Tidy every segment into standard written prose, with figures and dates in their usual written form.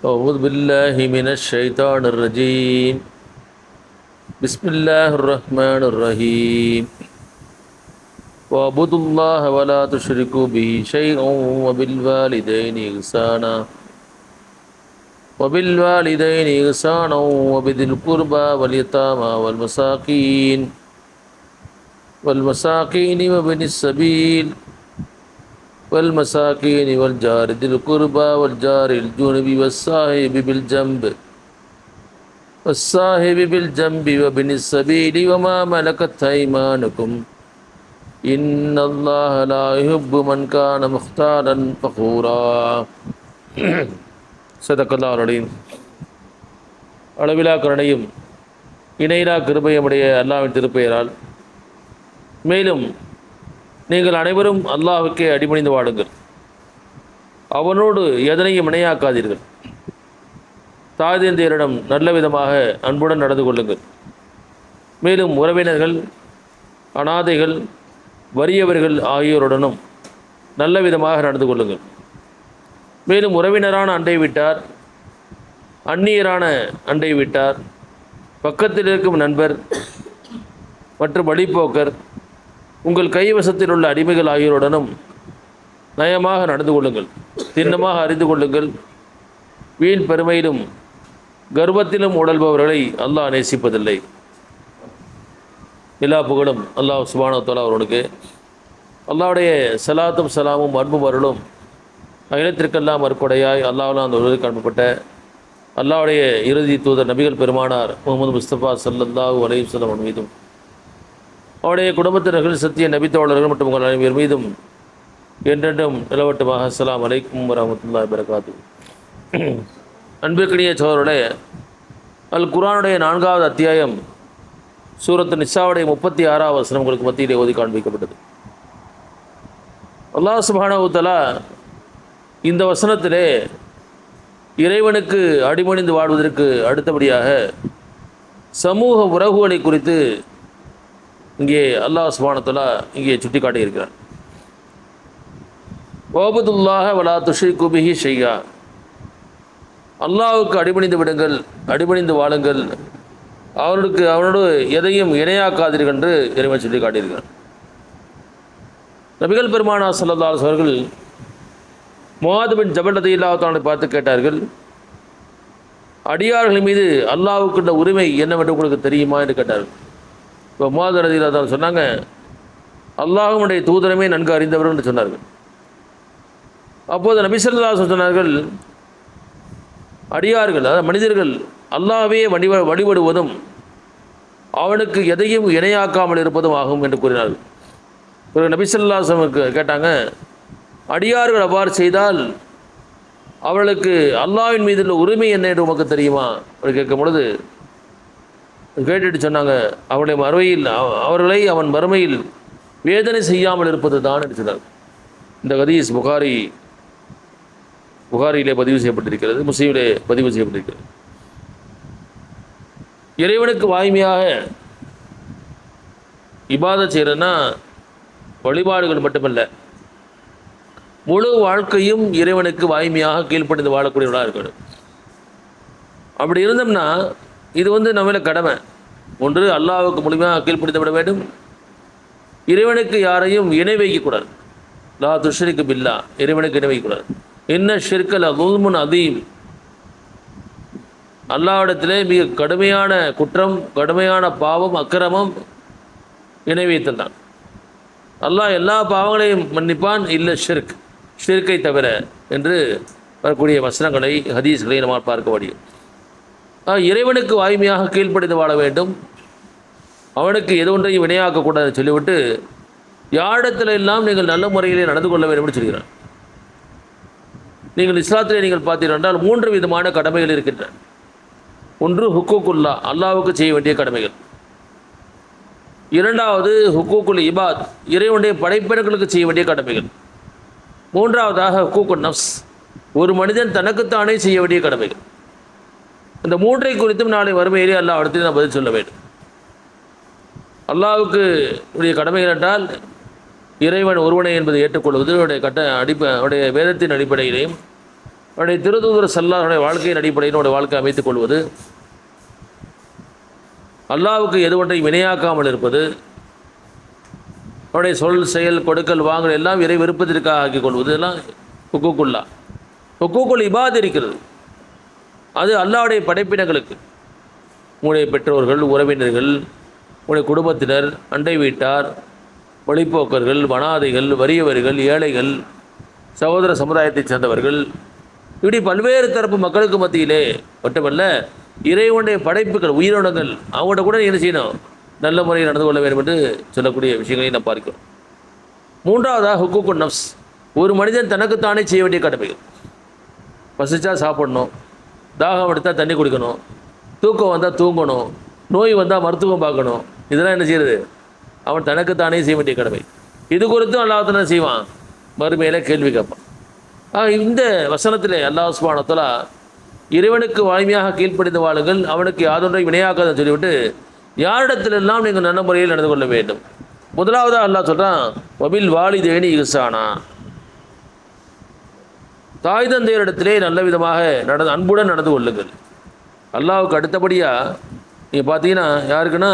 أعوذ بالله من الشيطان الرجيم بسم الله الرحمن الرحيم واعبدوا الله ولا تشركوا به شيئا وبالوالدين إحسانا وبذي القربى واليتامى والمساكين وابن السبيل والمساكين والجار ذي القربى والجار الجنب والصاحب بالجنب وابن السبيل وما ملكت أيمانكم إن الله لا يحب من كان مختالا فخورا صدق الله العظيم. அளவிலா கருணையும் இணையிலா கிருபையுடைய அல்லாஹ்வின் திருப்பெயரால் மேலும் நீங்கள் அனைவரும் அல்லாஹ்வுக்கே அடிபணிந்து வாடுங்கள், அவனோடு எதனையும் இணையாக்காதீர்கள், தாய் தந்தையரிடம் நல்ல விதமாக அன்புடன் நடந்து கொள்ளுங்கள், மேலும் உறவினர்கள், அனாதைகள், வறியவர்கள் ஆகியோருடனும் நல்ல விதமாக நடந்து கொள்ளுங்கள். மேலும் உறவினரான அண்டை வீட்டார், அந்நியரான அண்டை வீட்டார், பக்கத்தில் இருக்கும் நண்பர் மற்றும் வழிப்போக்கர், உங்கள் கைவசத்தில் உள்ள அடிமைகள் ஆகியோருடனும் நயமாக நடந்து கொள்ளுங்கள், திண்ணமாக அறிந்து கொள்ளுங்கள். வீண் பெருமையிலும் கர்வத்திலும் உடல்பவர்களை அல்லாஹ் நேசிப்பதில்லை. எல்லா புகழும் அல்லாஹ் சுப்ஹானஹு வ தஆலா அவர்களுக்கு. அல்லாஹ்வுடைய ஸலாத்தும் ஸலாமும் அன்பும் அருளும் அகிலத்திற்கெல்லாம் அருட்கொடையாய் அல்லாஹ்வால் அந்த உலகிற்கு அனுப்பப்பட்ட அல்லாஹ்வுடைய இறுதி தூதர் நபிகள் பெருமானார் முஹம்மது முஸ்தபா ஸல்லல்லாஹு அலைஹி வஸல்லம் மீதும் அவருடைய குடும்பத்தினர்கள், சத்திய நபித்தோழர்கள் மற்றும் உங்கள் அனைவர் மீதும் என்றென்றும் நிலவட்டுமாக. அஸ்ஸலாமு அலைக்கும் வரஹ்மத்துல்லாஹி வபரகாத்துஹு. அன்பிற்கினிய சகோதரர்களே, அல் குர்ஆனுடைய 4வது அத்தியாயம் சூரத்து நிசாவுடைய 36வது வசனம் உங்களுக்கு மத்தியிலே ஓதி காண்பிக்கப்பட்டது. அல்லாஹ் சுப்ஹானஹு வ தஆலா இந்த வசனத்திலே இறைவனுக்கு அடிபணிந்து வாழ்வதற்கு அடுத்தபடியாக சமூக உறவுகளை குறித்து இங்கே அல்லாஹ் சுப்ஹானஹு வ தஆலா இங்கே சுட்டி காட்டியிருக்கிறார். வஅபுதுல்லாஹ வலா துஷ்ரிகு பிஹி ஷைஆ, அல்லாஹ்வுக்கு அடிபணிந்து விடுங்கள், அடிபணிந்து வாழுங்கள், அவனோடு எதையும் இணையாக்காதீர்கள் என்று இறைவன் சொல்லி காட்டியிருக்கிறார். நபிகள் பெருமானார் ஸல்லல்லாஹு அலைஹி அவர்கள் முஆத் பின் ஜபல் ரலியல்லாஹு தஆலா பார்த்து கேட்டார்கள், அடியார்கள் மீது அல்லாஹ்வுக்குள்ள உரிமை என்னவென்று உங்களுக்கு தெரியுமா என்று கேட்டார்கள். இப்போ முஆத் ரலியல்லாஹு தஆலா சொன்னாங்க, அல்லாஹ்வுடைய தூதரமே நன்கு அறிந்தவர் என்று சொன்னார்கள். அப்போது நபி ஸல்லல்லாஹு அலைஹி சொன்னார்கள், அடியார்கள், அதாவது மனிதர்கள் அல்லாஹ்வே வழிபடுவதும் அவனுக்கு எதையும் இணையாக்காமல் இருப்பதும் ஆகும் என்று கூறினார்கள். பிறகு நபி ஸல்லல்லாஹு அலைஹி வஸல்லம் கேட்டாங்க, அடியார்கள் அவ்வாறு செய்தால் அவர்களுக்கு அல்லாஹ்வின் மீது உள்ள உரிமை என்ன என்று உமக்கு தெரியுமா அப்படி கேட்கும் பொழுது கேட்டுட்டு சொன்னாங்க, அவர்களை அவன் மறுமையில் வேதனை செய்யாமல் இருப்பது தான் என்று சொன்னார். இந்த ஹதீஸ் புகாரியிலே பதிவு செய்யப்பட்டிருக்கிறது, முஸ்லிமிலே பதிவு செய்யப்பட்டிருக்கிறது. இறைவனுக்கு வாய்மையாக இபாதத் செய்கிறதுனா வழிபாடுகள் மட்டுமல்ல, முழு வாழ்க்கையும் இறைவனுக்கு வாய்மையாக கீழ்ப்படிந்து வாழக்கூடியவர்களாக இருக்கணும். அப்படி இருந்தோம்னா இது நம்மள கடமை. ஒன்று, அல்லாஹ்வுக்கு முழுமையாக கீழ்ப்படிந்து விட வேண்டும், இறைவனுக்கு யாரையும் இணை வைக்கக்கூடாது. லா துஷ்ரிகு பில்லாஹ், இறைவனுக்கு இணை வைக்கக்கூடாது. இன்ன ஷிர்க லظுல்முன் அதீம், அல்லாஹ்விடத்திலே மிக கடுமையான குற்றம், கடுமையான பாவம், அக்கிரமம் இணை வைத்தல் தான். அல்லாஹ் எல்லா பாவங்களையும் மன்னிப்பான், இல்லை ஷிர்கை தவிர என்று வரக்கூடிய வசனங்களை, ஹதீஸ்களை நம்மால் பார்க்க முடியும். இறைவனுக்கு வாய்மையாக கீழ்ப்படிந்து வாழ வேண்டும், அவனுக்கு எது ஒன்றையும் வினையாக்கக்கூடாது சொல்லிவிட்டு யாரிடத்தில் எல்லாம் நீங்கள் நல்ல முறையிலே நடந்து கொள்ள வேண்டும் என்று சொல்கிறான். நீங்கள் இஸ்லாத்திலே நீங்கள் பார்த்தீர்கள் என்றால் 3 விதமான கடமைகள் இருக்கின்றன. ஒன்று ஹுக்கூக்குல்லா, அல்லாஹ்வுக்கு செய்ய வேண்டிய கடமைகள். இரண்டாவது ஹுக்கூக்குல் இபாத், இறைவனுடைய படைப்பினங்களுக்கு செய்ய வேண்டிய கடமைகள். மூன்றாவதாக ஹுக்கூக்குன் நஃப்ஸ், ஒரு மனிதன் தனக்குத்தானே செய்ய வேண்டிய கடமைகள். இந்த 3ஐ குறித்தும் நாளை வறுமையிலே அல்லாஹ் அடுத்து நான் பதில் சொல்ல வேண்டும். அல்லாஹ்வுக்கு உடைய கடமைகள் என்றால் இறைவன் ஒருவனை என்பதை ஏற்றுக்கொள்வது அவருடைய வேதத்தின் அடிப்படையிலேயும் அவருடைய திருதூதர் ஸல்லல்லாஹு வாழ்க்கையின் அடிப்படையில் அவருடைய வாழ்க்கை அமைத்துக் கொள்வது, அல்லாஹ்வுக்கு எது ஒன்றையும் இணையாக்காமல் இருப்பது, அவருடைய சொல் செயல் கொடுக்கல் வாங்கல் எல்லாம் இறை விருப்பத்திற்காக ஆக்கிக் கொள்வது, எல்லாம் ஹுக்கூக்குல்லா. ஹுக்கூக்குல் இபாத் இருக்கிறது, அது அல்லாஹ்வுடைய படைப்பினங்களுக்கு, உங்களுடைய பெற்றோர்கள், உறவினர்கள், உங்களுடைய குடும்பத்தினர், அண்டை வீட்டார், வழிப்போக்கர்கள், வனாதைகள், வறியவர்கள், ஏழைகள், சகோதர சமுதாயத்தைச் சேர்ந்தவர்கள், இப்படி பல்வேறு தரப்பு மக்களுக்கு மத்தியிலே மட்டுமல்ல, இறைவனுடைய படைப்புகள், உயிரினங்கள், அவங்கள்ட்ட கூட என்ன செய்யணும், நல்ல முறையில் நடந்து கொள்ள வேண்டும் என்று சொல்லக்கூடிய விஷயங்களை நாம் பார்க்கிறோம். மூன்றாவதாக ஹுக்கூக்குன் நஃப்ஸ், ஒரு மனிதன் தனக்குத்தானே செய்ய வேண்டிய கடமைகள். பசிச்சா சாப்பிடணும், தாகம் எடுத்தால் தண்ணி குடிக்கணும், தூக்கம் வந்தால் தூங்கணும், நோய் வந்தால் மருத்துவம் பார்க்கணும். இதெல்லாம் என்ன செய்கிறது, அவன் தனக்குத்தானே செய்ய வேண்டிய கடமை. இது குறித்தும் அல்லாஹ் என்ன செய்வான், மறுமையில் கேள்வி கேட்பான். இந்த வசனத்திலே அல்லாஹ் சுப்ஹானஹு வ தஆலா இறைவனுக்கு வாய்மையாக கீழ்ப்படிந்து வாழுங்கள், அவனுக்கு யாதொன்றையும் வினையாக்காதன்னு சொல்லிவிட்டு யாரிடத்திலெல்லாம் நீங்கள் நல்ல முறையில் நடந்து கொள்ள வேண்டும். முதலாவதாக அல்லாஹ் சொல்கிறான், வபில் வாலிதைனி இஹ்சானா, தாய் தந்தையரிடத்திலே நல்ல விதமாக அன்புடன் நடந்து கொள்ளுங்கள். அல்லாஹ்வுக்கு அடுத்தபடியாக நீங்கள் பார்த்தீங்கன்னா யாருக்குன்னா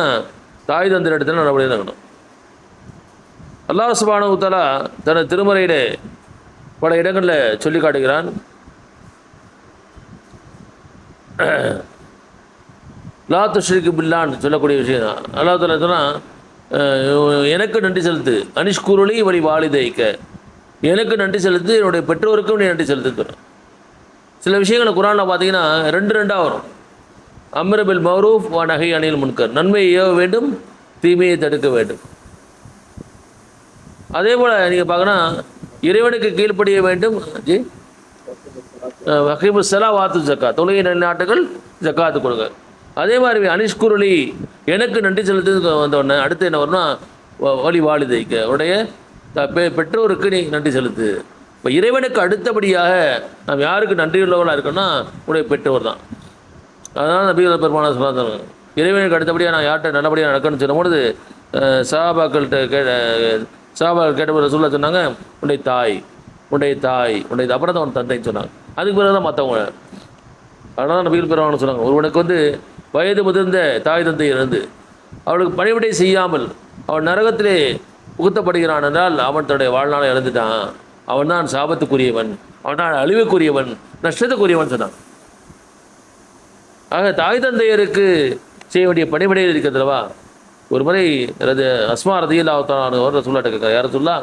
தாய் தந்தையரிடத்தில் நல்லபடியாக நடக்கணும். அல்லாஹ் சுப்ஹானஹு வ தஆலா தனது திருமறையிலே பல இடங்களில் சொல்லி காட்டுகிறான். லா துஷ்ரிக்கு பில்லான்னு சொல்லக்கூடிய விஷயம் தான். அல்லாஹ் தஆலா சொன்னால், எனக்கு நன்றி செலுத்து, அனிஷ்குருளி வழி வாலிதைக்க, எனக்கு நன்றி செலுத்து, என்னுடைய பெற்றோருக்கும் நீ நன்றி செலுத்துக்கிறோம். சில விஷயங்களை குரானில் பார்த்தீங்கன்னா ரெண்டாக வரும். அம்ரு பில் மஅரூஃப் வ நஹி அனில் முன்கர், நன்மையை ஏவ வேண்டும், தீமையை தடுக்க வேண்டும். அதே போல் நீங்கள் பார்க்கணும், இறைவனுக்கு கீழ்ப்படிய வேண்டும், வகீபு ஸலா வாத்து ஜக்கா, தொழுகை நிலைநாட்டுகள், ஜக்காத்து கொடுங்க. அதே மாதிரி அனிஷ்குருளி, எனக்கு நன்றி செலுத்து வந்தோடனே அடுத்து என்ன வரும்னா வழி வாலிதைக்க, உடைய பெற்றோருக்கு நீ நன்றி செலுத்து. இப்போ இறைவனுக்கு அடுத்தபடியாக நாம் யாருக்கு நன்றியுள்ளவர்களாக இருக்கோம்னா உடைய பெற்றோர் தான். அதனால் நபிகள் பெருமானார் சொன்னாங்க, இறைவனுக்கு அடுத்தபடியாக நான் யார்கிட்ட நல்லபடியாக நடக்கணும்னு சொல்லும்பொழுது சஹாபாக்கள் கேட்டபோது ரசூலுல்லாஹ் சொன்னாங்க, உன்னுடைய தாய், அப்புறம் தான் அவன் தந்தைன்னு சொன்னாங்க. அதுக்கு பிறகு தான் மற்றவங்க. அதனால தான் நபிகள் பெருமானார் சொன்னாங்க, ஒருவனுக்கு வயது முதிர்ந்த தாய் தந்தை இருந்து அவளுக்கு பணிவிடை செய்யாமல் அவன் நரகத்திலே புகுத்தப்படுகிறான் என்றால் அவன் தன்னுடைய வாழ்நாளை இழந்துட்டான், அவன் தான் சாபத்துக்குரியவன், அவன் தான் அழிவுக்குரியவன், நஷ்டத்துக்குரியவன் சொன்னான். ஆக தாய் தந்தையருக்கு செய்ய வேண்டிய பணிவிடையில் இருக்கிறதுலவா. ஒரு முறை அஸ்மா ரலியல்லாஹு தஆலா அன்ஹா ரசூலுல்லாஹ்ட்ட கேட்குறாங்க, யார் ரசூலுல்லாஹ்,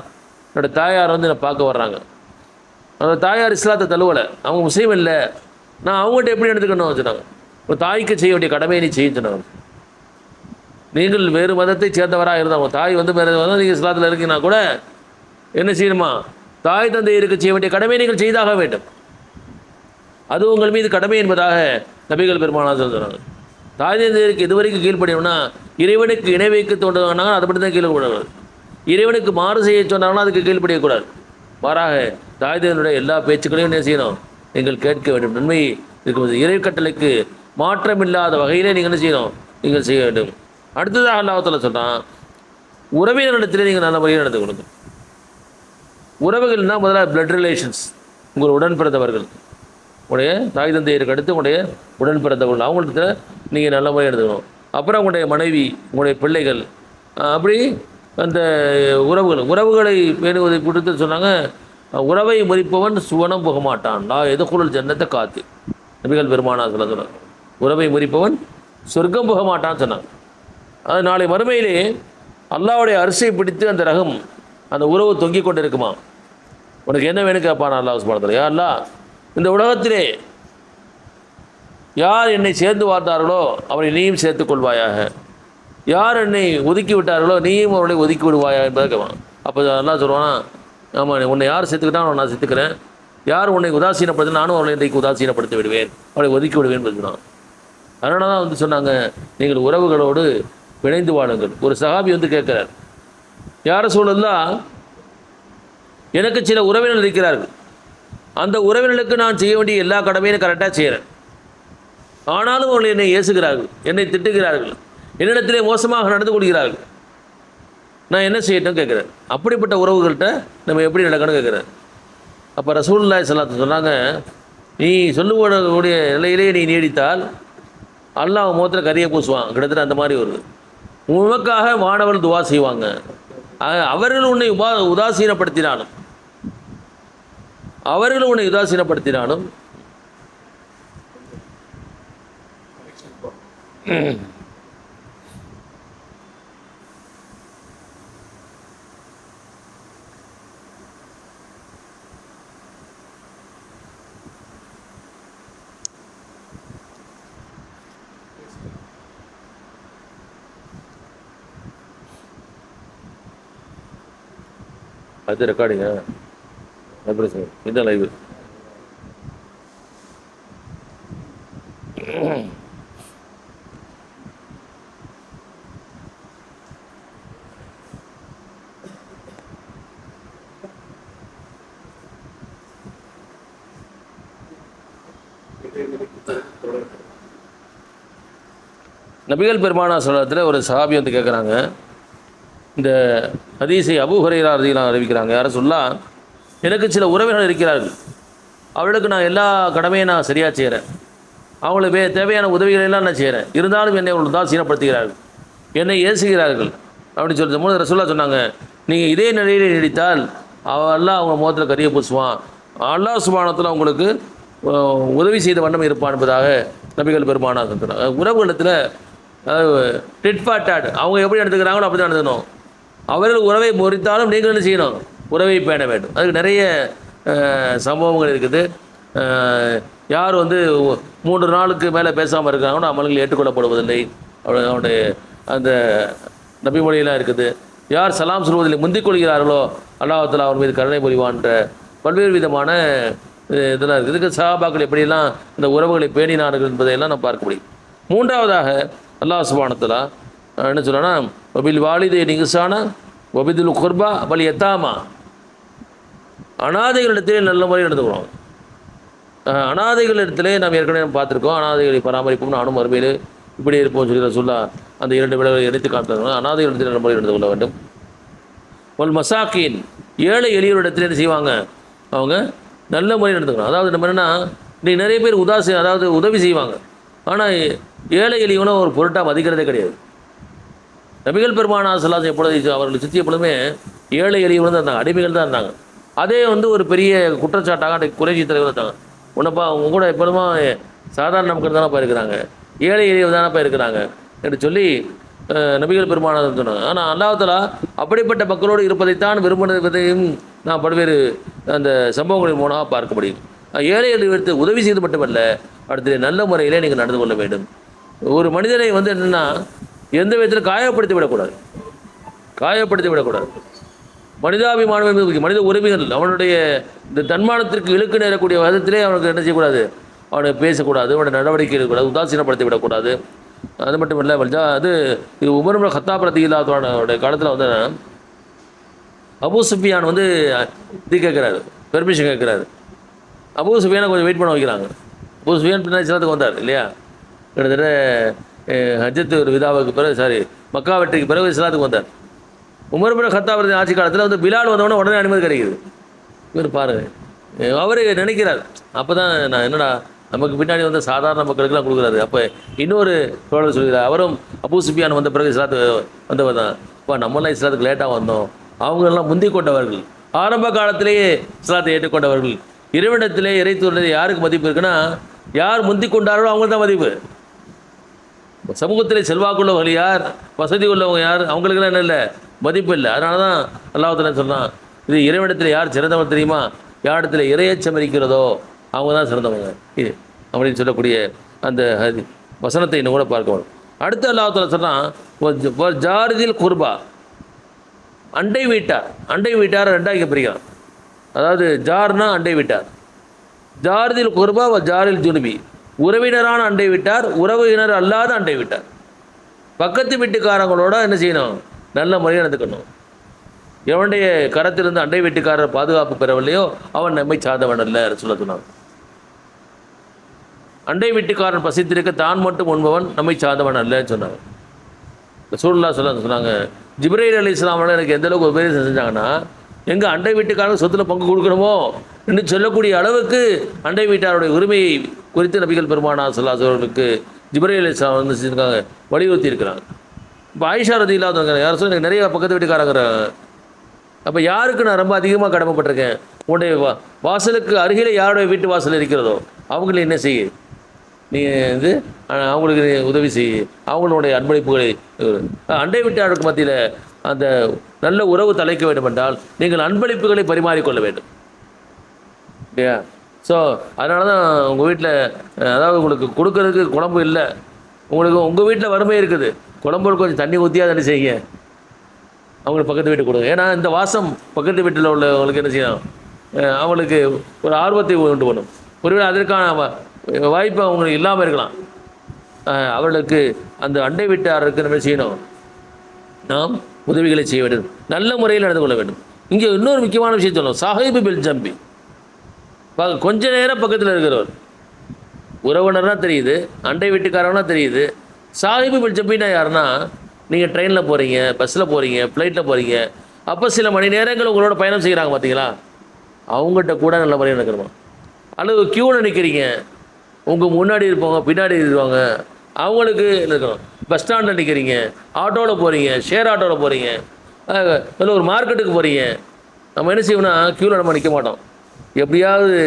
என்னோடய தாயார் என்னை பார்க்க வர்றாங்க, அந்த தாயார் இஸ்லாத்தை தழுவலை, அவங்க முஸ்லீம் இல்லை, நான் அவங்ககிட்ட எப்படி எடுத்துக்கணும் சொன்னாங்க. ஒரு தாய்க்கு செய்ய வேண்டிய கடமையை நீ செய்ய சொன்னாங்க. நீங்கள் வேறு மதத்தை சேர்ந்தவராக இருந்தால், உங்கள் தாய் வேறு மதம், நீங்கள் இஸ்லாத்தில் இருக்கீங்கன்னா கூட என்ன செய்யணுமா, தாய் தந்தையருக்கு செய்ய வேண்டிய கடமையை நீங்கள் செய்தாக வேண்டும், அது உங்கள் மீது கடமை என்பதாக நபிகள் பெருமானார் சொன்னாங்க. தாய் தந்தையருக்கு இதுவரைக்கும் கீழ்ப்படியணும்னா, இறைவனுக்கு இணை வைக்க தோன்றுனாங்கன்னா அதை பற்றி தான் கீழ்ப்படக்கூடாது. இறைவனுக்கு மாறு செய்ய சொன்னாங்கன்னா அதுக்கு கீழ்ப்படியக்கூடாது. மாறாக தாய் தந்தையருடைய எல்லா பேச்சுக்களையும் என்ன செய்யணும், நீங்கள் கேட்க வேண்டும். நன்மை இருக்கும் இறை கட்டளைக்கு மாற்றமில்லாத வகையிலே நீங்கள் என்ன செய்யணும், நீங்கள் செய்ய வேண்டும். அடுத்ததாக அல்லாஹ் தஆலா சொல்கிறான், உறவினரிடத்திலே நீங்கள் நல்ல முறையில் நடந்து கொடுங்க. உறவுகள்னால் முதல்ல பிளட் ரிலேஷன்ஸ், உங்கள் உடன் பிறந்தவர்கள், உங்களுடைய தாய் தந்தையருக்கு அடுத்து உங்களுடைய உடன் பிறந்தவர்கள், அவங்கள்ட்ட நீங்கள் நல்ல முறையாக எடுத்துக்கணும். அப்புறம் உங்களுடைய மனைவி, உங்களுடைய பிள்ளைகள், அப்படி அந்த உறவுகளை பேணுவதை கொடுத்து சொன்னாங்க, உறவை முறிப்பவன் சுவனம் போக மாட்டான், நான் எதுக்குள் ஜன்னத்தை காத்து. நபிகள் பெருமானார் சொன்னாங்க, உறவை முறிப்பவன் சொர்க்கம் போக மாட்டான்னு சொன்னாங்க. அது நாளை மறுமையிலே அல்லாஹ்வுடைய அரிசியை பிடித்து அந்த ரகம், அந்த உறவு தொங்கிக் கொண்டு இருக்குமா. உனக்கு என்ன வேணும் கேட்பான் அல்லாஹ் சுப்ஹானஹு வ தஆலா. யா அல்லாஹ், இந்த உலகத்திலே யார் என்னை சேர்ந்து வாழ்ந்தார்களோ அவரை நீயும் சேர்த்து கொள்வாயாக, யார் என்னை ஒதுக்கி விட்டார்களோ நீயும் அவர்களை ஒதுக்கி விடுவாயா என்பதை கேட்பான். அப்போ அல்லாஹ் சொல்லுவானா, ஆமாம், உன்னை யார் சேர்த்துக்கிட்டாலும் நான் சேர்த்துக்கிறேன், யார் உன்னை உதாசீனப்படுத்த நானும் அவளை இன்றைக்கு உதாசீனப்படுத்தி விடுவேன், அவளை ஒதுக்கி விடுவேன் சொல்லுவான். அதனால தான் சொன்னாங்க, நீங்கள் உறவுகளோடு பிணைந்து வாழுங்கள். ஒரு சஹாபி கேட்குறார், யார் ரசூலல்லாஹ், எனக்கு சில உறவினர்கள் இருக்கிறார்கள், அந்த உறவினர்களுக்கு நான் செய்ய வேண்டிய எல்லா கடமையும் கரெக்டாக செய்கிறேன், ஆனாலும் அவர்கள் என்னை ஏசுகிறார்கள், என்னை திட்டுகிறார்கள், என்னிடத்திலே மோசமாக நடந்து கொள்கிறார்கள், நான் என்ன செய்யட்டும் கேட்குறேன். அப்படிப்பட்ட உறவுகள்கிட்ட நம்ம எப்படி நடக்கணும் கேட்குறேன். அப்போ ரசூலுல்லாஹி ஸல்லல்லாஹு அலைஹி வஸல்லம் சொன்னாங்க, நீ சொல்லக்கூடிய நிலையிலே நீ நீடித்தால் அல்லாஹ் முகத்தில் கரியை பூசுவான். கிட்டத்தட்ட அந்த மாதிரி வருது. உனக்காக மாணவர்கள் துவா செய்வாங்க. அவர்கள் உன்னை உதாசீனப்படுத்தினாலும் அது ரெக்கார்டிங்க எப்படி சார் இந்த லைவ் நபிகள் பெருமானா ஸல்லல்லாஹு ஒரு சஹாபி வந்து கேட்குறாங்க. இந்த ஹதீஸை அபூ ஹுரைரா ரலியல்லாஹு அன்ஹு அறிவிக்கிறாங்க. யார சொல்லலாம், எனக்கு சில உறவினர்கள் இருக்கிறார்கள். அவளுக்கு நான் எல்லா கடமையும் நான் சரியாக செய்கிறேன். அவங்களுக்கு தேவையான உதவிகள் எல்லாம் நான் செய்கிறேன். இருந்தாலும் என்னை அவர்கள் உதாசீனப்படுத்துகிறார்கள், என்னை ஏசுகிறார்கள் அப்படின்னு சொல்லிட்டு போது ரசூலுல்லாஹ் சொன்னாங்க, நீங்கள் இதே நிலையில் நீடித்தால் அல்லாஹ் அவங்க முகத்தில் கரிய பூசுவான், அல்லாஹ் சுப்ஹானஹு வ தஆலா உங்களுக்கு உதவி செய்த வண்ணம் இருப்பான் என்பதாக நபிகள் பெருமானா சொல்கிறாங்க. உறவுகளத்தில் டிட் ஃபார் டாட் அவங்க எப்படி நடந்துக்கிறாங்களோ அப்படி தான் நடந்துக்கணும். அவர்கள் உறவை முறித்தாலும் நீங்கள் என்ன செய்யணும், உறவை பேண வேண்டும். அதுக்கு நிறைய சம்பவங்கள் இருக்குது. யார் வந்து 3 நாளுக்கு மேலே பேசாமல் இருக்காங்களோ அமல்கள் ஏற்றுக்கொள்ளப்படுவதில்லை. அவனுடைய அந்த நபிமொழியெல்லாம் இருக்குது. யார் சலாம் சொல்வதில்லை முந்திக் கொள்கிறார்களோ அல்லாஹ் தஆலா அவர் மீது கருணை புரிவான்ற பல்வேறு விதமான இதெல்லாம் இருக்குது. இதுக்கு சஹாபாக்கள் எப்படியெல்லாம் இந்த உறவுகளை பேணினார்கள் என்பதையெல்லாம் நம்ம பார்க்க முடியும். மூன்றாவதாக அல்லாஹ் சுப்ஹானஹு வ தஆலா என்ன சொல்கிறேன்னா, வபில் வாலிதைனி இஹ்சானா வபிதுல் குர்பா வல் யதாமா, அனாதைகளிடத்திலே நல்ல முறையில் நடந்துக்கிறோம். அனாதைகளிடத்திலே நாம் ஏற்கனவே பார்த்துருக்கோம். அனாதைகளை பராமரிப்போம், நானும் மறுமையில் இப்படி இருப்போம் சொல்லி ரசூலுல்லாஹ் அந்த 2 விளைவுகளை எடுத்து காட்டுறாங்க. அனாதைகளிடத்தில் நல்ல முறையில் நடந்து கொள்ள வேண்டும். ஒல் மசாக்கீன், ஏழை எளியோரிடத்தில் என்ன செய்வாங்க, அவங்க நல்ல முறையில் நடந்துக்கணும். அதாவது நம்ம என்னென்னா, இன்றைக்கி நிறைய பேர் அதாவது உதவி செய்வாங்க, ஆனால் ஏழை எளியவனை ஒரு பொருட்டாக மதிக்கிறதே கிடையாது. நபிகள் பெருமானா ஸல்லல்லாஹு அலைஹி வஸல்லம் அவர்கள் சுற்றி எப்பொழுதுமே ஏழை எளியவன் தான் இருந்தாங்க, அடிமைகள் தான் இருந்தாங்க. அதே வந்து ஒரு பெரிய குற்றச்சாட்டாக அன்றைக்கு குறைஷி தலைவர் இருந்தாங்க. உன்னப்பா அவங்க கூட எப்பொழுதுமா சாதாரண மக்கள் தானப்பா இருக்கிறாங்க, ஏழை எளியவர் தானப்பா இருக்கிறாங்க என்று சொல்லி நபிகள் பெருமானா சொன்னாங்க. ஆனால் அல்லாஹ் தஆலா அப்படிப்பட்ட மக்களோடு இருப்பதைத்தான் விரும்பினதையும் நான் பல்வேறு அந்த சம்பவங்களின் மூலமாக பார்க்க முடியும். ஏழை எளியவருக்கு உதவி செய்து மட்டுமல்ல, அடுத்த நல்ல முறையிலே நீங்கள் நடந்து கொள்ள வேண்டும். ஒரு மனிதனை வந்து என்னென்னா எந்த விதத்தில் காயப்படுத்தி விடக்கூடாது. மனிதாபிமானம் என்பது மனித உரிமைகள், அவனுடைய இந்த தன்மானத்திற்கு இழுக்கு நேரக்கூடிய விதத்திலே அவனுக்கு என்ன செய்யக்கூடாது, அவனை பேசக்கூடாது, அவனுடைய நடவடிக்கை இருக்கக்கூடாது, உதாசீனப்படுத்தி விடக்கூடாது. அது மட்டும் இல்லை, அது இது உமர் இப்னு கத்தாப் ரலியல்லாஹு அன்ஹுடைய காலத்தில் வந்து அபூ சுஃபியான் வந்து இது கேட்குறாரு, பெர்மிஷன் கேட்குறாரு. அபூ சுஃபியானை கொஞ்சம் வெயிட் பண்ண வைக்கிறாங்க. அபூ சுஃபியான் பின்னாடி இஸ்லாத்துக்கு வந்தார் இல்லையா, கிட்டத்தட்ட ஹஜ்ஜத்து ஒரு விதாவுக்கு பிறகு மக்கா வெற்றிக்கு பிறகு இஸ்லாத்துக்கு வந்தார். உமர் இப்னு கத்தாப் ஆட்சி காலத்தில் வந்து பிலால் வந்தவொடனே உடனே அனுமதி கிடைக்குது. இவர் பாருங்கள், அவர் நினைக்கிறார், அப்போ தான் நான் என்னடா நமக்கு பின்னாடி வந்து சாதாரண மக்களுக்கெல்லாம் கொடுக்குறாரு. அப்போ இன்னொரு தோழர் சொல்கிறார், அவரும் அபூ சுஃபியான் வந்த பிறகு இஸ்லாத்துக்கு வந்தவர் தான். இப்போ நம்மளாம் இஸ்லாத்துக்கு லேட்டாக வந்தோம், அவங்களெல்லாம் முந்தி கொண்டவர்கள், ஆரம்ப காலத்திலேயே இஸ்லாத்தை ஏற்றுக்கொண்டவர்கள். இறைவனிடத்திலே இறைத்துள்ளது யாருக்கு மதிப்பு இருக்குன்னா, யார் முந்தி கொண்டார்களோ அவங்களுக்கு தான் மதிப்பு. சமூகத்திலே செல்வாக்குள்ளவர்கள் யார், வசதி உள்ளவங்க யார், அவங்களுக்கெல்லாம் என்ன இல்லை, மதிப்பு இல்லை. அதனால தான் அல்லாஹ் தஆலா சொன்னான், இது இறைவனிடத்தில் யார் சிறந்தவன் தெரியுமா, யாரிடத்தில் இறையச்சம் இருக்கிறதோ அவங்க தான் சிறந்தவங்க இது அப்படின்னு சொல்லக்கூடிய அந்த வசனத்தை இன்னும் கூட பார்க்க வேணும். அடுத்து அல்லாஹ் தஆலா சொன்னான், ஜாரிதில் குர்பா, அண்டை வீட்டார் ரெண்டாக பிரிக்கலாம். அதாவது ஜார்னா அண்டை வீட்டார், ஜாரிதில் குர்பா ஜாரில் ஜுனுபி, உறவினரான அண்டை வீட்டார், உறவினர் அல்லாத அண்டை வீட்டார். பக்கத்து வீட்டுக்காரங்களோட என்ன செய்யணும், நல்ல முறையாக நடந்துக்கணும். எவனுடைய கரத்திலிருந்து அண்டை வீட்டுக்காரர் பாதுகாப்பு பெறவில்லையோ அவன் நம்மை சார்ந்தவன் அல்ல சொல்ல சொன்னான். அண்டை வீட்டுக்காரன் பசித்திருக்க தான் மட்டும் உண்பவன் நம்மை சார்ந்தவன் அல்லன்னு சொன்னாங்க. ரசூலுல்லாஹ் சொன்னாங்க, ஜிப்ரீல் அலைஹிஸ்ஸலாம் எனக்கு எந்த அளவுக்கு உபதேசம் செஞ்சாங்கன்னா, எங்கே அண்டை வீட்டுக்காரங்க சொத்தில் பங்கு கொடுக்கணுமோ என்று சொல்லக்கூடிய அளவுக்கு அண்டை வீட்டாருடைய உரிமையை குறித்து நபிகள் பெருமானா ஸல்லல்லாஹு அலைஹி அவர்களுக்கு ஜிப்ரீல் அலைஹிஸ்ஸலாம் வந்து செஞ்சுருக்காங்க, வலியுறுத்தி இருக்கிறாங்க. இப்போ ஆயிஷா ரதியல்லாஹு யார் சொல்லி எனக்கு நிறைய பக்கத்து வீட்டுக்காரங்க. அப்போ யாருக்கு நான் ரொம்ப அதிகமாக கடமைப்பட்டிருக்கேன்? உன்னுடைய வாசலுக்கு அருகில் யாருடைய வீட்டு வாசல் இருக்கிறதோ அவங்கள என்ன செய்ய, நீ வந்து அவங்களுக்கு உதவி செய்ய, அவங்களுடைய அன்பளிப்புகளை. அண்டை வீட்டாருக்கு மத்தியில் அந்த நல்ல உறவு தலைக்க வேண்டும் என்றால் நீங்கள் அன்பளிப்புகளை பரிமாறிக்கொள்ள வேண்டும் இல்லையா? ஸோ அதனால தான் உங்கள் வீட்டில், அதாவது உங்களுக்கு கொடுக்கறதுக்கு குழம்பு இல்லை, உங்களுக்கு உங்கள் வீட்டில் வறுமை இருக்குது, குழம்புல கொஞ்சம் தண்ணி ஊற்றியா தண்ணி செய்யுங்க, அவங்களுக்கு பக்கத்து வீட்டு கொடுங்க. ஏன்னா இந்த வாசம் பக்கத்து வீட்டில் உள்ளவங்களுக்கு என்ன செய்யணும், அவங்களுக்கு ஒரு ஆர்வத்தை உண்டு பண்ணும். ஒருவேளை அதற்கான வாய்ப்பு அவங்களுக்கு இல்லாமல் இருக்கலாம். அவர்களுக்கு அந்த அண்டை வீட்டாருக்கு நம்ம செய்யணும், நாம் உதவிகளை செய்ய வேண்டும், நல்ல முறையில் நடந்து கொள்ள வேண்டும். இங்கே இன்னொரு முக்கியமான விஷயம் சொல்லணும், சாஹிபு பில் ஜம்பி. கொஞ்ச நேரம் பக்கத்தில் இருக்கிறவர் உறவினர்னா தெரியுது, அண்டை வீட்டுக்காரனா தெரியுது. சாஹிபு பில் ஜம்பின்னா யாருன்னா, நீங்கள் ட்ரெயினில் போகிறீங்க, பஸ்ஸில் போகிறீங்க, ஃப்ளைட்டில் போகிறீங்க, அப்போ சில மணி நேரங்கள் உங்களோட பயணம் செய்கிறாங்க பார்த்தீங்களா, அவங்ககிட்ட கூட நல்ல முறையில் நிற்கணுமா. அல்லது க்யூவில் நிற்கிறீங்க, உங்கள் முன்னாடி இருப்பவங்க பின்னாடி இருப்பாங்க, அவங்களுக்கு இருக்கணும். பஸ் ஸ்டாண்டில் நிற்கிறீங்க, ஆட்டோவில் போகிறீங்க, ஷேர் ஆட்டோவில் போகிறீங்க, இல்லை ஒரு மார்க்கெட்டுக்கு போகிறீங்க, நம்ம என்ன செய்வோம்னா க்யூவில் நம்ம நிற்க மாட்டோம், எப்படியாவது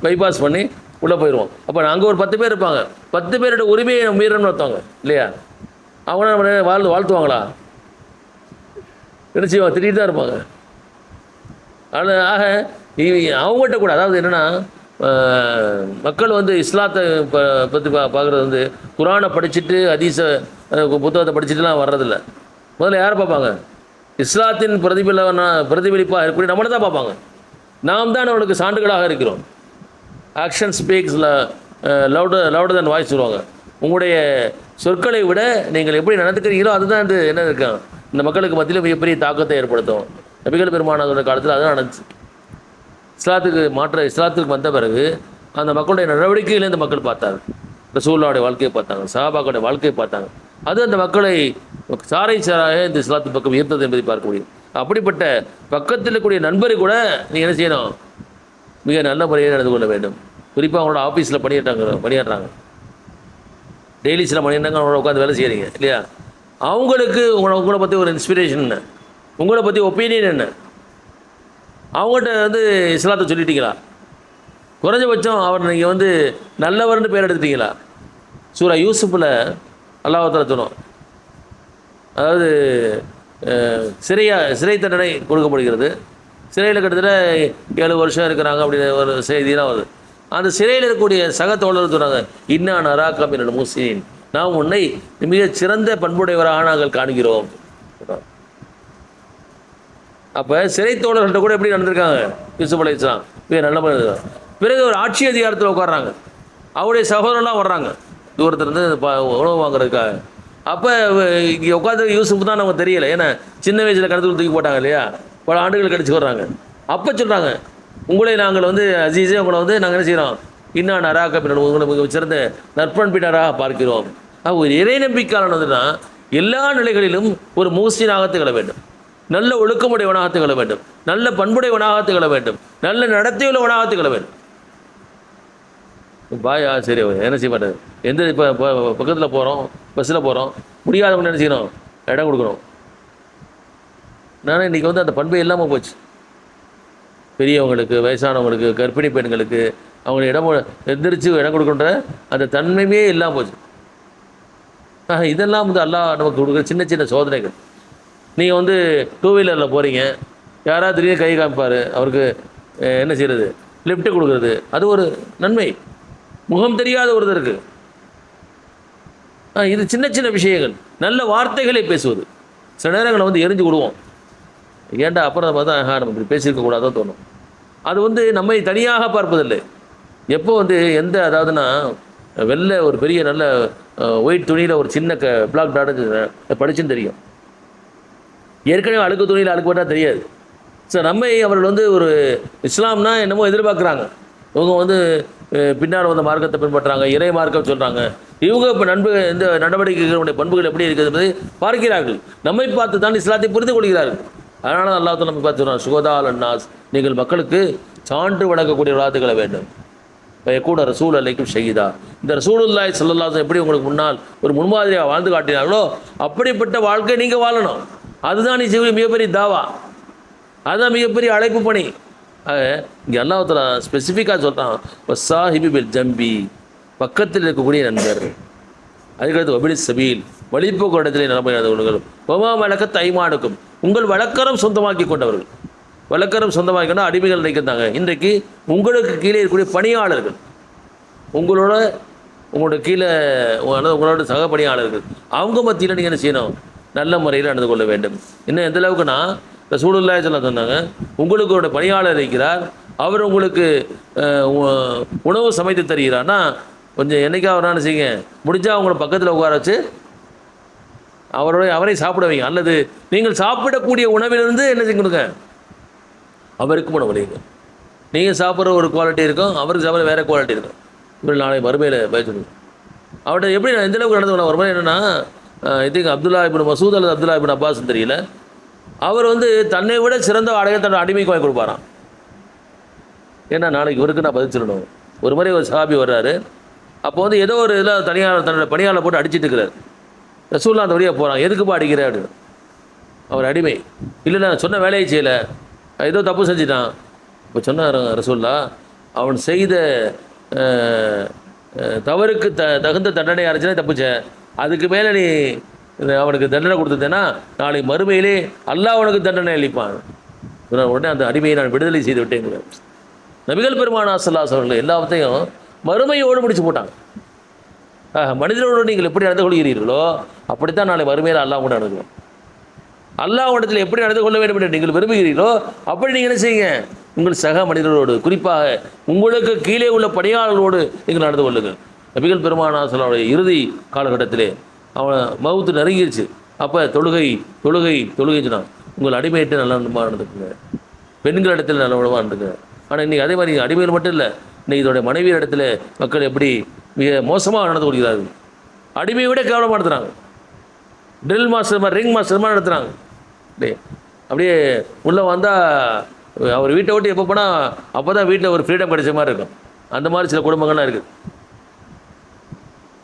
பைபாஸ் பண்ணி உள்ளே போயிடுவோம். அப்போ அங்கே ஒரு 10 பேர் இருப்பாங்க, 10 பேரோட உரிமையை மீறணும்னு வைத்தாங்க இல்லையா, அவங்க நம்ம வாழ்த்துவாங்களா, என்ன செய்வாங்க, திட்டிகிட்டு தான் இருப்பாங்க. அதில் ஆக அவங்ககிட்ட கூட, அதாவது என்னென்னா மக்கள் வந்து இஸ்லாத்தை பற்றி பார்க்குறது வந்து குரானை படிச்சுட்டு ஹதீஸ புத்தகத்தை படிச்சுட்டுலாம் வர்றதில்ல. முதல்ல யாரை பார்ப்பாங்க, இஸ்லாத்தின் பிரதிபலிப்பாக இருக்கக்கூடிய நம்மளை தான் பார்ப்பாங்க. நாம் தான் அவனுக்கு சான்றுகளாக இருக்கிறோம். ஆக்ஷன் ஸ்பீக்ஸ் லவுடர் தன் வாய்ஸ் சொல்லுவாங்க. உங்களுடைய சொற்களை விட நீங்கள் எப்படி நடந்துக்கிறீங்களோ அதுதான் இது என்ன இருக்கா இந்த மக்களுக்கு மத்தியில் மிகப்பெரிய தாக்கத்தை ஏற்படுத்தும். நபிகள் பெருமானாருடைய காலத்தில் அதுதான் நடந்துச்சு. இஸ்லாத்துக்கு வந்த பிறகு அந்த மக்களுடைய நடவடிக்கைகளை இந்த மக்கள் பார்த்தாங்க, ரசூலுல்லாஹ்வுடைய வாழ்க்கையை பார்த்தாங்க, சஹாபாக்களுடைய வாழ்க்கையை பார்த்தாங்க. அது அந்த மக்களை சாராக இந்த இஸ்லாத்து பக்கம் ஈர்த்தது என்பதை பார்க்க முடியும். அப்படிப்பட்ட பக்கத்தில் இருக்கக்கூடிய நண்பரை கூட நீங்கள் என்ன செய்யணும், மிக நல்ல முறையில் நடந்து கொள்ள வேண்டும். குறிப்பாக அவங்களோட ஆஃபீஸில் பணியாற்றுறாங்க, டெய்லி சில மணி நேரங்கள் அவங்களோட உட்காந்து வேலை செய்கிறீங்க இல்லையா, அவங்களுக்கு உங்களை பற்றி ஒரு இன்ஸ்பிரேஷன் என்ன, உங்களை பற்றி ஒப்பீனியன் என்ன, அவங்கள்ட்ட வந்து இஸ்லாத்தை சொல்லிட்டீங்களா, குறைஞ்சபட்சம் அவர் நீங்கள் வந்து நல்லவர்னு பேர் எடுத்துட்டீங்களா. சூரா யூசுஃபில் அல்லாஹ் தஆலா சொன்னோம், அதாவது சிறை தண்டனை கொடுக்கப்படுகிறது, சிறையில் கிட்டத்தட்ட 7 வருஷம் இருக்கிறாங்க அப்படின்னு ஒரு செய்தியெலாம் வருது. அந்த சிறையில் இருக்கக்கூடிய சக தோழர் சொன்னாங்க, இன்னா நராக மினல் முஹ்சினீன், நாம் உன்னை மிகச் சிறந்த பண்புடையவராக நாங்கள் காண்கிறோம். அப்போ சிறை தோழர்கள்ட்ட கூட எப்படி நடந்திருக்காங்க யூசுப் அலைஹிஸ்ஸலாம், மிக நல்ல மாதிரி. பிறகு ஒரு ஆட்சி அதிகாரத்தில் உட்காடுறாங்க, அவருடைய சகோதரர்லாம் வர்றாங்க தூரத்துலேருந்து உணவு வாங்குறதுக்காக. அப்போ இங்கே உட்காந்து யூசுப் தான் நமக்கு தெரியலை, ஏன்னா சின்ன வயசில் கடத்துக்குள் தூக்கி போட்டாங்க இல்லையா, பல ஆண்டுகள் கழிச்சு வர்றாங்க. அப்போ சொல்கிறாங்க, உங்களை நாங்கள் வந்து அசீஸே உங்களை வந்து நாங்கள் என்ன செய்கிறோம், இன்னா நராக பின்னர் உங்களை மிக சிறந்த நற்பண்பினராக பார்க்கிறோம். ஒரு இறை நம்பிக்கையாளன் வந்துன்னா எல்லா நிலைகளிலும் ஒரு முஹ்சினாக திகழ வேண்டும், நல்ல ஒழுக்கமுடையவனாக திகழ வேண்டும், நல்ல பண்புடையவனாக திகழ வேண்டும், நல்ல நடத்தையுள்ளவனாக திகழ வேண்டும். பாயா சரி என்ன செய்ய மாட்டேது, எந்த இப்போ பக்கத்தில் போகிறோம், பஸ்ஸில் போகிறோம், முடியாதவங்க என்ன செய்யணும், இடம் கொடுக்கணும். நான் இன்றைக்கி வந்து அந்த பண்பு இல்லாமல் போச்சு. பெரியவங்களுக்கு, வயசானவங்களுக்கு, கர்ப்பிணி பெண்களுக்கு அவங்களுக்கு இடம் எந்திரிச்சு இடம் கொடுக்குன்ற அந்த தன்மையே இல்லாமல் போச்சு. இதெல்லாம் வந்து அல்லாஹ் நமக்கு கொடுக்குற சின்ன சின்ன சோதனைகள். நீங்கள் வந்து 2 வீலரில் போகிறீங்க, யாராவது திடீர்னு கை காமிப்பார், அவருக்கு என்ன செய்கிறது, லிஃப்ட்டு கொடுக்குறது, அது ஒரு நன்மை. முகம் தெரியாத ஒருத்தருக்கு இது சின்ன சின்ன விஷயங்கள், நல்ல வார்த்தைகளை பேசுவது. சில நேரங்களை வந்து எரிஞ்சு விடுவோம், ஏன்டா அப்புறம் பார்த்தா நம்ம இப்படி பேசியிருக்க கூடாதான் தோணும். அது வந்து நம்மை தனியாக பார்ப்பதில்லை. எப்போ வந்து எந்த, அதாவதுன்னா வெளில ஒரு பெரிய நல்ல ஒயிட் துணியில் ஒரு சின்ன பிளாக் டாட் படிச்சுன்னு தெரியும், ஏற்கனவே அழுக்கு துணியில் அழுக்கு போட்டால் தெரியாது. ஸோ நம்மை அவர்கள் வந்து ஒரு இஸ்லாம்னா என்னமோ எதிர்பார்க்குறாங்க, இவங்க வந்து பின்னால் வந்த மார்க்கத்தை பின்பற்றுறாங்க, இறை மார்க்கம் சொல்கிறாங்க, இவங்க இப்போ இந்த நடவடிக்கைகளுடைய பண்புகள் எப்படி இருக்கிறது என்பதை பார்க்கிறார்கள். நம்மை பார்த்து தான் இஸ்லாத்தை புரிந்து கொள்கிறார்கள். அதனால தான் அல்லாஹ் தஆலா நம்ம பார்த்து சொல்றான், சுகதால் அன்னாஸ், நீங்கள் மக்களுக்கு சான்று வழங்கக்கூடிய வார்த்தைகளை வேண்டும். கூட ரசூல் அலைக்கும் ஷஹீதா, இந்த ரசூலுல்லாஹி ஸல்லல்லாஹு அலைஹி வஸல்லம் எப்படி உங்களுக்கு முன்னால் ஒரு முன்மாதிரியாக வாழ்ந்து காட்டினார்களோ அப்படிப்பட்ட வாழ்க்கை நீங்கள் வாழணும். அதுதான் நீ செய்ய மிகப்பெரிய தாவா, அதுதான் மிகப்பெரிய அழைப்பு பணி. இங்கே அல்லாஹ் தஆலா ஸ்பெசிஃபிக்காக சொல்கிறான், வஸ்ஸாஹிபி பில் ஜம்பி, பக்கத்தில் இருக்கக்கூடிய நண்பர். அதுக்கடுத்து வபிலி சபீல், வழிபோக்கு இடத்திலே நிலைமை கொள்ளுங்கள். ஒமா மலக்கத் ஐமானுக்கும், உங்கள் வழக்கரம் சொந்தமாக்கி கொண்டவர்கள். வழக்கரம் சொந்தமாக்கி கொண்ட அடிமைகள் நினைக்கிறாங்க. இன்றைக்கு உங்களுக்கு கீழே இருக்கக்கூடிய பணியாளர்கள், உங்களோட கீழே உங்களோட சக பணியாளர்கள், அவங்க மத்தியில் நீங்கள் என்ன செய்யணும்? நல்ல முறையில் நடந்து கொள்ள வேண்டும். இன்னும் எந்த அளவுக்குன்னா ரசூலுல்லாஹி ஸல்லல்லாஹு அலைஹி வஸல்லம் சொன்னாங்க, உங்களுக்கு ஒரு பணியாளர் இருக்கிறார், அவர் உங்களுக்கு உணவு சமைத்து தருகிறார்னா கொஞ்சம் என்னைக்கா அவரான செய்யுங்க, முடிஞ்சால் அவங்கள பக்கத்தில் உட்கார வச்சு அவரை சாப்பிட வைங்க. அல்லது நீங்கள் சாப்பிடக்கூடிய உணவிலிருந்து என்ன செய்யுங்க, அவருக்கு உணவு வைங்க. நீங்கள் சாப்பிட்ற ஒரு குவாலிட்டி இருக்கும், அவருக்கு சாப்பிட்ற வேறு குவாலிட்டி இருக்கும். இவர் நாளை மறுமையில் பயச்சுடுங்க. அவர்கிட்ட எப்படி நான் எந்த அளவுக்கு நடந்து ஒரு மாதிரி என்னென்னா, இதுக்கு அப்துல்லா இப்னு மசூத் அல்லது அப்துல்லா இப்னு அப்பாஸ் தெரியல, அவர் தன்னை விட சிறந்த ஆடையை தன்னோட அடிமைக்கு வாங்கி கொடுப்பாராம். ஏன்னா நாளைக்கு இவருக்கு நான் பதில் சொல்லணும். ஒரு மாதிரி ஒரு சஹாபி வர்றாரு, அப்போ ஏதோ ஒரு இதில் தனியார் தன்னோட பணியாளர் போட்டு அடிச்சிட்டு இருக்கிறார். ரசூலுல்லாஹ் அந்த வழியாக போகிறான், எதுக்குப்பா அடிக்கிற அப்படின்னு. அவர் அடிமை, இல்லை நான் சொன்ன வேலையை செய்யலை, ஏதோ தப்பு செஞ்சுட்டான். இப்போ சொன்னார் ரசூலுல்லாஹ், அவன் செய்த தவறுக்கு தகுந்த தண்டனை அரைச்சுனா தப்புச்ச, அதுக்கு மேலே நீ அவனுக்கு தண்டனை கொடுத்துட்டேன்னா நாளை மறுமையிலே அல்லாஹ் அவனுக்கு தண்டனை அளிப்பான். உடனே அந்த அடிமையை நான் விடுதலை செய்து விட்டேங்கிறார். நபிகள் பெருமானார் ஸல்லல்லாஹு அலைஹி வஸல்லம் எல்லாத்தையும் மறுமையோடு முடிச்சு போட்டாங்க. மனிதனோடு நீங்கள் எப்படி நடந்து கொள்கிறீர்களோ அப்படித்தான் நாளை மறுமையில் அல்லாஹ் கூட நடக்கும். அல்லாஹ் இடத்துல எப்படி நடந்து கொள்ள வேண்டும் என்று நீங்கள் விரும்புகிறீர்களோ அப்படி நீங்கள் என்ன செய்யுங்க, உங்கள் சக மனிதர்களோடு, குறிப்பாக உங்களுக்கு கீழே உள்ள பணியாளர்களோடு நீங்கள் நடந்து கொள்ளுங்கள். நபிகள் பெருமானார் ஸல்லல்லாஹு அலைஹி வஸல்லம் இறுதி காலகட்டத்திலே அவன் மவுத்து நெருங்கிடுச்சு. அப்போ தொழுகை சொன்னான், உங்கள் அடிமையிட்டு நல்ல விதமாக நடந்துக்குங்க, பெண்கள் இடத்துல நல்ல விதமாக நடந்துக்குங்க. ஆனால் இன்றைக்கி அதே மாதிரி அடிமைகள் மட்டும் இல்லை, இன்றைக்கி இதோடைய மனைவியர் இடத்துல மக்கள் எப்படி மிக மோசமாக நடந்து கொள்கிறார்கள். அடிமையை விட கேவலமாக நடத்துகிறாங்க. ட்ரில் மாஸ்டர் மாதிரி, ரிங் மாஸ்டர் மாதிரி நடத்துகிறாங்க. அப்படியே உள்ளே வந்தால் அவர் வீட்டை விட்டு எப்போ போனால் அப்போ தான் வீட்டில் ஒரு ஃப்ரீடம் கிடைச்ச மாதிரி இருக்கும். அந்த மாதிரி சில குடும்பங்கள்லாம் இருக்குது.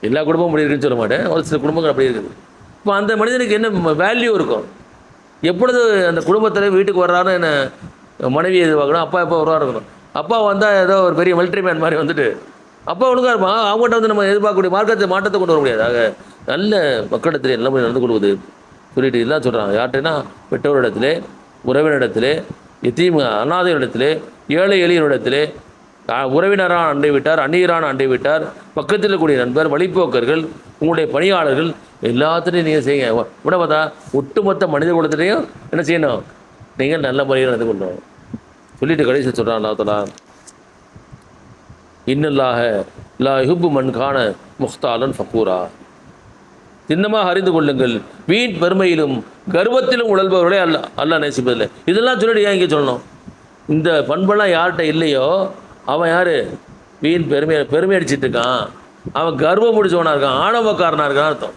எல்லா குடும்பமும் அப்படி இருக்குன்னு சொல்ல மாட்டேன், ஒரு சில குடும்பங்கள் அப்படி இருக்குது. இப்போ அந்த மனிதனுக்கு என்ன வேல்யூ இருக்கும்? எப்பொழுது அந்த குடும்பத்தில் வீட்டுக்கு வர்றாருன்னு என்ன மனைவி எதிர்பார்க்கணும், அப்பா எப்போ வருவார் இருக்கணும். அப்பா வந்தால் ஏதோ ஒரு பெரிய மிலிட்ரி மேன் மாதிரி வந்துட்டு அப்பா ஒழுங்காக இருப்பான், அவங்ககிட்ட நம்ம எதிர்பார்க்கக்கூடிய மாற்றத்தை கொண்டு வர முடியாது. ஆக நல்ல மக்களிடத்திலே நல்ல நடந்து கொள்வது சொல்லிட்டு இதெல்லாம் சொல்கிறாங்க. யார்கிட்டனா பெற்றோரிடத்திலே, உறவினரிடத்திலே, எத்தீம் அநாதையிடத்திலே, ஏழை எளியனிடத்திலே, உறவினரான அண்டை விட்டார், அந்நியரான அண்டை விட்டார், பக்கத்தில் இருக்கக்கூடிய நண்பர், வழிப்போக்கர்கள், உங்களுடைய பணியாளர்கள் எல்லாத்துலேயும் நீங்கள் செய்யுங்க. உடனே பார்த்தா ஒட்டுமொத்த மனித குலத்திலையும் என்ன செய்யணும், நீங்கள் நல்ல முறையில் நடந்து கொள்ளணும் சொல்லிட்டு கடைசி சொல்கிறான் அல்லாஹ் தஆலா, இன்னல்லாஹ லா யுஹிப்பு மன் கான முக்தாலன் ஃபக்கூரா, சின்னமாக அறிந்து கொள்ளுங்கள், வீண் பெருமையிலும் கர்வத்திலும் உழல்பவர்களே அல்லாஹ் நேசிப்பதில்லை. இதெல்லாம் சொல்லிட்டு ஏன் இங்கே சொல்லணும்? இந்த பண்பெல்லாம் யார்கிட்ட இல்லையோ அவன் யார்? வீண் பெருமை அடிச்சிட்டு இருக்கான், அவன் கர்வம் முடிச்சவனாக இருக்கான், ஆணவக்காரனாக இருக்கான்னு அர்த்தம்.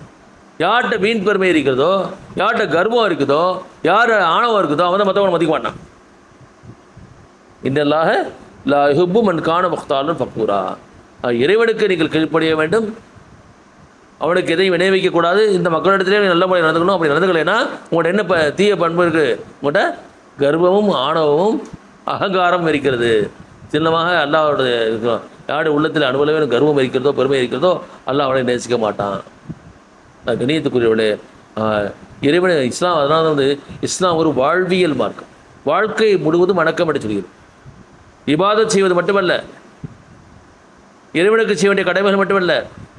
யார்கிட்ட வீண் பெருமை இருக்கிறதோ, யார்கிட்ட கர்வம் இருக்குதோ, யார் ஆணவம் இருக்குதோ அவன் தான் மற்றவனை மதிக்க மாட்டான். இன்னல்லாஹ லா யுஹிப்பு மன் கான முக்தாலன் ஃபக்கூரா, இறைவனுக்கு நீங்கள் கீழ்ப்படிய வேண்டும், அவனுக்கு எதையும் வினை வைக்கக்கூடாது, இந்த மக்களிடத்திலே நல்ல முறை நடந்துக்கணும். அப்படி நடந்துக்கலைன்னா உங்கள்கிட்ட என்ன தீய பண்பு இருக்குது? உங்கள்கிட்ட கர்வமும் ஆணவமும் அகங்காரம் இருக்கிறது. சின்னமாக அல்லாஹ்வுடைய யாருடைய உள்ளத்தில் அனுபவமே கர்வம் இருக்கிறதோ பெருமை இருக்கிறதோ அல்லாஹ் அவனை நேசிக்க மாட்டான். கணியத்துக்குரியவர்களே, இறைவனை இஸ்லாம், அதனால இஸ்லாம் ஒரு வாழ்வியல் மார்க்கம். வாழ்க்கை முழுவதும் வணக்கம் என்று சொல்கிறது. இபாதத் செய்வது மட்டுமல்ல, இறைவனுக்கு செய்ய வேண்டிய கடமைகள் மட்டுமல்ல,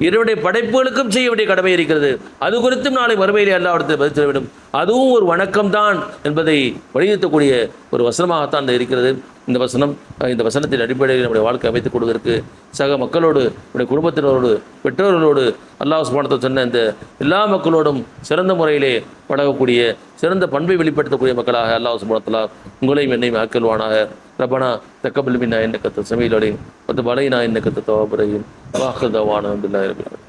இறைவனுடைய படைப்புகளுக்கும் செய்ய வேண்டிய கடமை இருக்கிறது. அது குறித்தும் நாளை மறுமையிலே அல்லாஹ்விடத்தில் பதில் சொல்ல வேண்டும். அதுவும் ஒரு வணக்கம்தான் என்பதை வலியுறுத்தக்கூடிய ஒரு வசனமாகத்தான் இருக்கிறது இந்த வசனம். இந்த வசனத்தின் அடிப்படையில் நம்முடைய வாழ்க்கை அமைத்துக் கொள்வதற்கு சக மக்களோடு, நம்முடைய குடும்பத்தினரோடு, பெற்றோர்களோடு, அல்லாஹ் சுப்ஹானஹு வ தஆலா சொன்ன இந்த எல்லா மக்களோடும் சிறந்த முறையிலே பழகக்கூடிய, சிறந்த பண்பை வெளிப்படுத்தக்கூடிய மக்களாக அல்லாஹ் சுப்ஹானஹு வ தஆலா உங்களையும் என்னையும் ஆக்கல்வானாக. ரப்பனா தக்கபல் மின்னா இன்னக அன்த ஸமீஉல் அலீம் வ துப் அலைனா இன்னக அன்த தவ்வாபுர் ரஹீம் வ ஆகிரு தஅவானா அல்ஹம்துலில்லாஹி ரப்பில் ஆலமீன்.